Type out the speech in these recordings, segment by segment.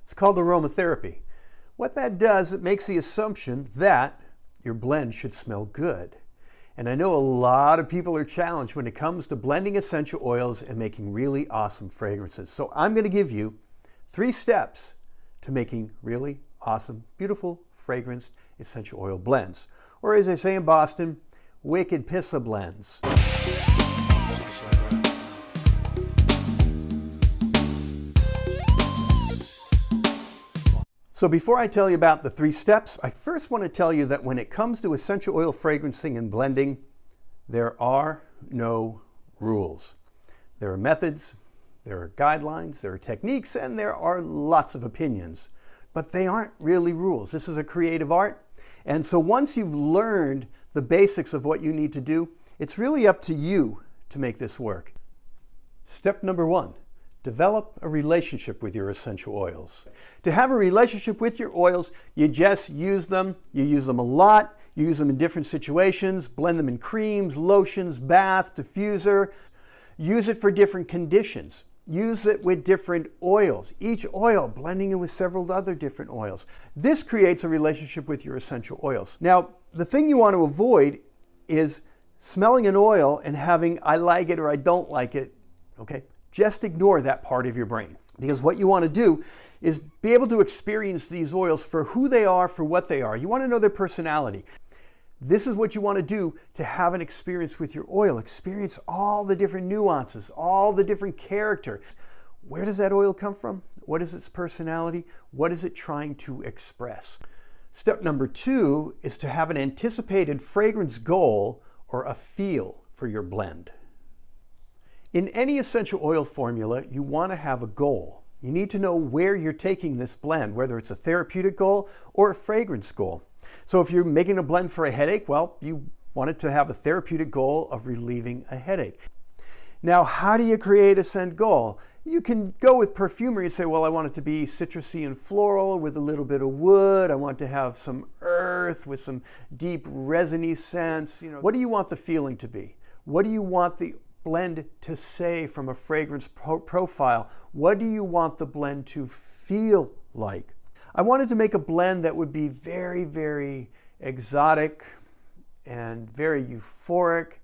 It's called aromatherapy. What that does, it makes the assumption that your blend should smell good. And I know a lot of people are challenged when it comes to blending essential oils and making really awesome fragrances. So I'm going to give you 3 steps to making really awesome, beautiful, fragranced essential oil blends. Or as they say in Boston, wicked pissa blends. So before I tell you about the 3 steps, I first want to tell you that when it comes to essential oil fragrancing and blending, there are no rules. There are methods, there are guidelines, there are techniques, and there are lots of opinions. But they aren't really rules. This is a creative art. And so once you've learned the basics of what you need to do, it's really up to you to make this work. Step number 1. Develop a relationship with your essential oils. To have a relationship with your oils, you just use them. You use them a lot. You use them in different situations. Blend them in creams, lotions, bath, diffuser. Use it for different conditions. Use it with different oils. Each oil blending it with several other different oils. This creates a relationship with your essential oils. Now, the thing you want to avoid is smelling an oil and having I like it or I don't like it, okay? Just ignore that part of your brain, because what you want to do is be able to experience these oils for who they are, for what they are. You want to know their personality. This is what you want to do to have an experience with your oil. Experience all the different nuances, all the different character. Where does that oil come from? What is its personality? What is it trying to express? Step number 2 is to have an anticipated fragrance goal or a feel for your blend. In any essential oil formula, you want to have a goal. You need to know where you're taking this blend, whether it's a therapeutic goal or a fragrance goal. So if you're making a blend for a headache, well, you want it to have a therapeutic goal of relieving a headache. Now, how do you create a scent goal? You can go with perfumery and say, well, I want it to be citrusy and floral with a little bit of wood. I want to have some earth with some deep resiny scents. What do you want the feeling to be? What do you want the blend to say from a fragrance profile? What do you want the blend to feel like? I wanted to make a blend that would be very, very exotic and very euphoric,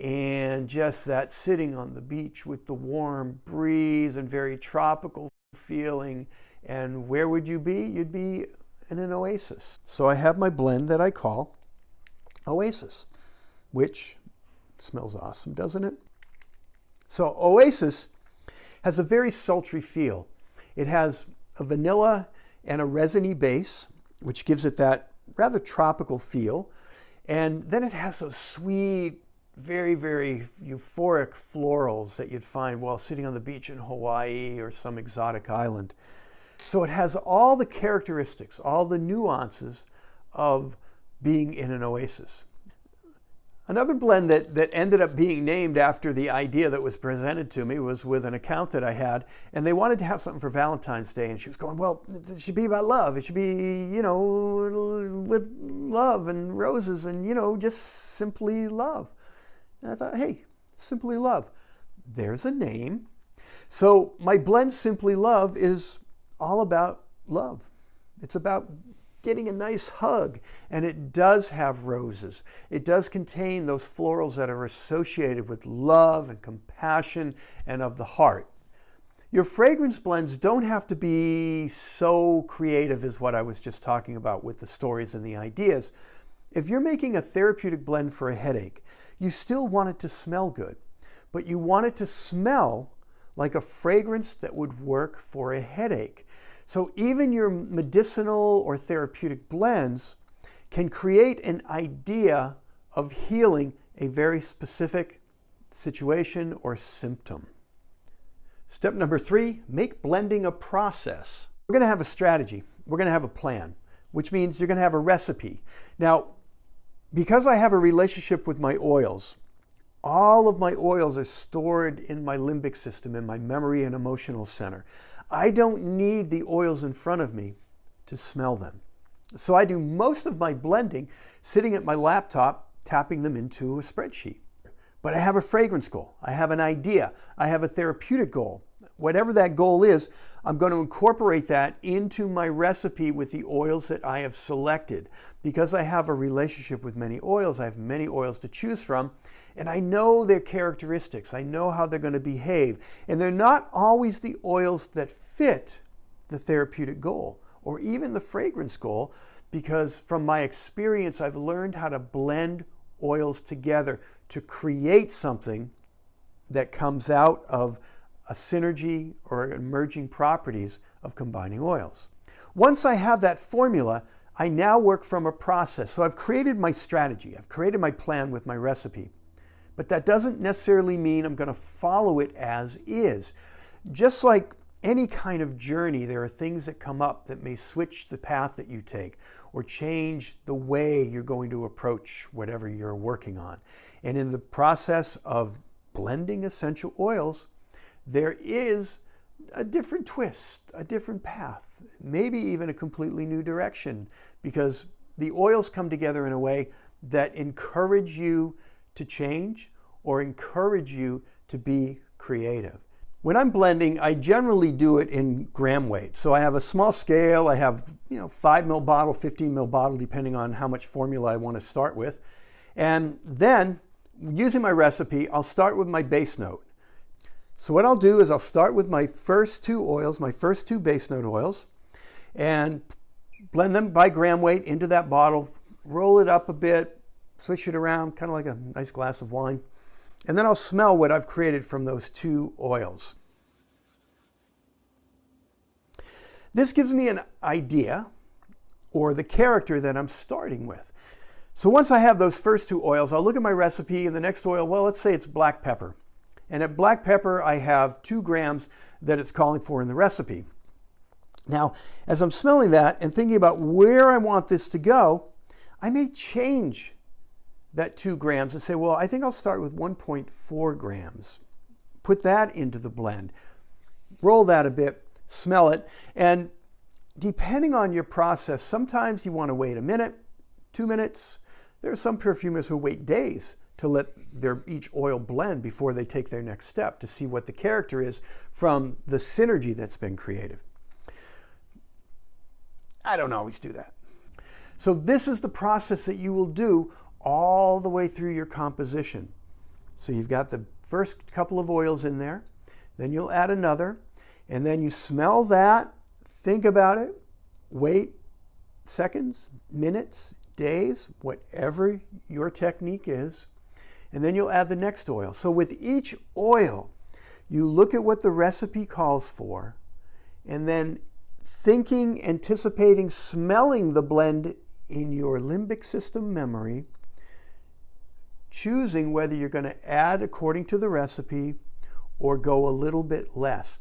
and just that sitting on the beach with the warm breeze and very tropical feeling. And where would you be? You'd be in an oasis. So I have my blend that I call Oasis, which smells awesome, doesn't it? So Oasis has a very sultry feel. It has a vanilla and a resiny base, which gives it that rather tropical feel. And then it has those sweet, very, very euphoric florals that you'd find while sitting on the beach in Hawaii or some exotic island. So it has all the characteristics, all the nuances of being in an oasis. Another blend that ended up being named after the idea that was presented to me was with an account that I had, and they wanted to have something for Valentine's Day, and she was going, well, it should be about love. It should be, with love and roses and, just simply love. And I thought, hey, Simply Love. There's a name. So my blend Simply Love is all about love. It's about getting a nice hug, and it does have roses. It does contain those florals that are associated with love and compassion and of the heart. Your fragrance blends don't have to be so creative as what I was just talking about with the stories and the ideas. If you're making a therapeutic blend for a headache, you still want it to smell good, but you want it to smell like a fragrance that would work for a headache. So even your medicinal or therapeutic blends can create an idea of healing a very specific situation or symptom. Step number 3, make blending a process. We're going to have a strategy. We're going to have a plan, which means you're going to have a recipe. Now, because I have a relationship with my oils, all of my oils are stored in my limbic system, in my memory and emotional center. I don't need the oils in front of me to smell them. So I do most of my blending sitting at my laptop, tapping them into a spreadsheet. But I have a fragrance goal. I have an idea. I have a therapeutic goal. Whatever that goal is, I'm going to incorporate that into my recipe with the oils that I have selected. Because I have a relationship with many oils, I have many oils to choose from, and I know their characteristics. I know how they're going to behave. And they're not always the oils that fit the therapeutic goal or even the fragrance goal, because from my experience, I've learned how to blend oils together to create something that comes out of a synergy or emerging properties of combining oils. Once I have that formula, I now work from a process. So I've created my strategy. I've created my plan with my recipe. But that doesn't necessarily mean I'm going to follow it as is. Just like any kind of journey, there are things that come up that may switch the path that you take or change the way you're going to approach whatever you're working on. And in the process of blending essential oils, there is a different twist, a different path, maybe even a completely new direction, because the oils come together in a way that encourage you to change or encourage you to be creative. When I'm blending, I generally do it in gram weight. So I have a small scale. I have 5 ml bottle, 15 ml bottle, depending on how much formula I want to start with. And then, using my recipe, I'll start with my base note. So what I'll do is I'll start with my first two oils, my first two base note oils, and blend them by gram weight into that bottle, roll it up a bit, swish it around, kind of like a nice glass of wine. And then I'll smell what I've created from those two oils. This gives me an idea or the character that I'm starting with. So once I have those first two oils, I'll look at my recipe and the next oil, well, let's say it's black pepper. And at black pepper, I have 2 grams that it's calling for in the recipe. Now, as I'm smelling that and thinking about where I want this to go, I may change that 2 grams and say, well, I think I'll start with 1.4 grams. Put that into the blend. Roll that a bit, smell it, and depending on your process, sometimes you want to wait a minute, 2 minutes. There are some perfumers who wait days to let each oil blend before they take their next step to see what the character is from the synergy that's been created. I don't always do that. So this is the process that you will do all the way through your composition. So you've got the first couple of oils in there, then you'll add another, and then you smell that, think about it, wait seconds, minutes, days, whatever your technique is, and then you'll add the next oil. So with each oil, you look at what the recipe calls for, and then thinking, anticipating, smelling the blend in your limbic system memory, choosing whether you're going to add according to the recipe or go a little bit less.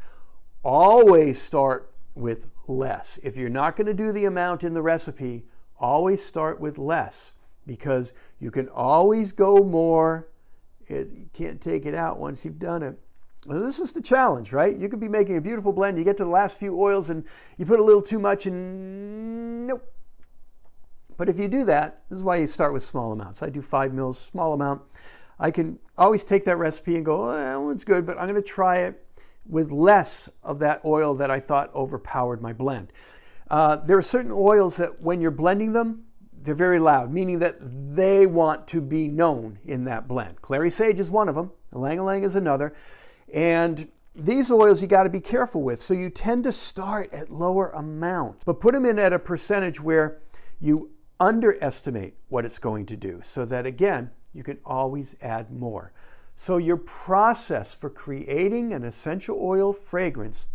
Always start with less. If you're not going to do the amount in the recipe, always start with less, because you can always go more. You can't take it out once you've done it. Well, this is the challenge, right? You could be making a beautiful blend. You get to the last few oils and you put a little too much and nope. But if you do that, this is why you start with small amounts. I do 5 mils, small amount. I can always take that recipe and go, oh, that one's good, but I'm going to try it with less of that oil that I thought overpowered my blend. There are certain oils that when you're blending them, they're very loud, meaning that they want to be known in that blend. Clary sage is one of them. Ylang-ylang is another. And these oils you got to be careful with. So you tend to start at lower amounts, but put them in at a percentage where you underestimate what it's going to do, so that again, you can always add more. So your process for creating an essential oil fragrance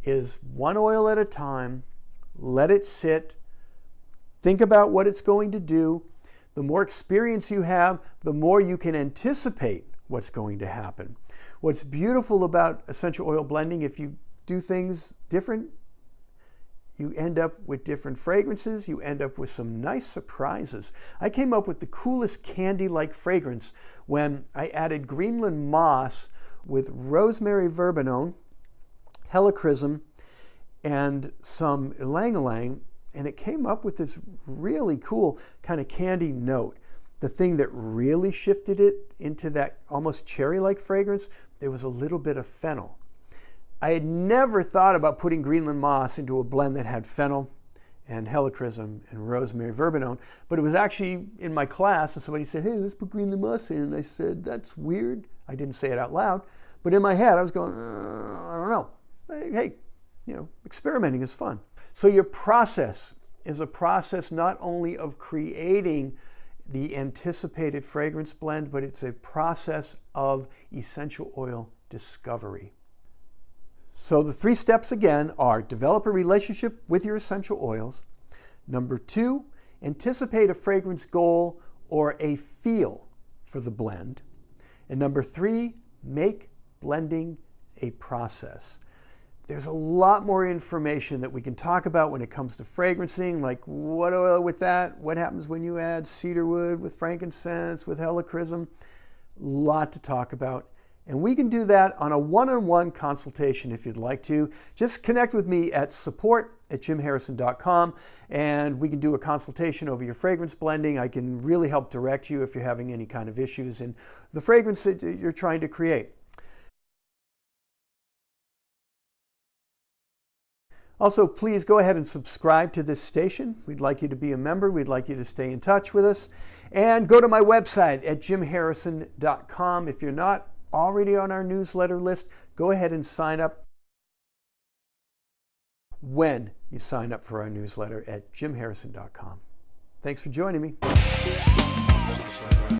is one oil at a time. Let it sit. Think about what it's going to do. The more experience you have, the more you can anticipate what's going to happen. What's beautiful about essential oil blending, if you do things different, you end up with different fragrances. You end up with some nice surprises. I came up with the coolest candy-like fragrance when I added Greenland moss with rosemary verbenone, helichrysum, and some ylang-ylang, and it came up with this really cool kind of candy note. the thing that really shifted it into that almost cherry-like fragrance, there was a little bit of fennel. I had never thought about putting Greenland moss into a blend that had fennel and helichrysum and rosemary verbenone, but it was actually in my class and somebody said, hey, let's put Greenland moss in. And I said, that's weird. I didn't say it out loud, but in my head I was going, I don't know. Hey, experimenting is fun. So your process is a process not only of creating the anticipated fragrance blend, but it's a process of essential oil discovery. So the 3 steps again are: develop a relationship with your essential oils. Number 2, anticipate a fragrance goal or a feel for the blend. And number 3, make blending a process. There's a lot more information that we can talk about when it comes to fragrancing, like what oil with that, what happens when you add cedarwood with frankincense, with helichrysum. A lot to talk about. And we can do that on a one-on-one consultation if you'd like to. Just connect with me at support@jimmharrison.com and we can do a consultation over your fragrance blending. I can really help direct you if you're having any kind of issues in the fragrance that you're trying to create. Also, please go ahead and subscribe to this station. We'd like you to be a member. We'd like you to stay in touch with us. And go to my website at jimmharrison.com. If you're not already on our newsletter list, go ahead and sign up when you sign up for our newsletter at jimmharrison.com. Thanks for joining me.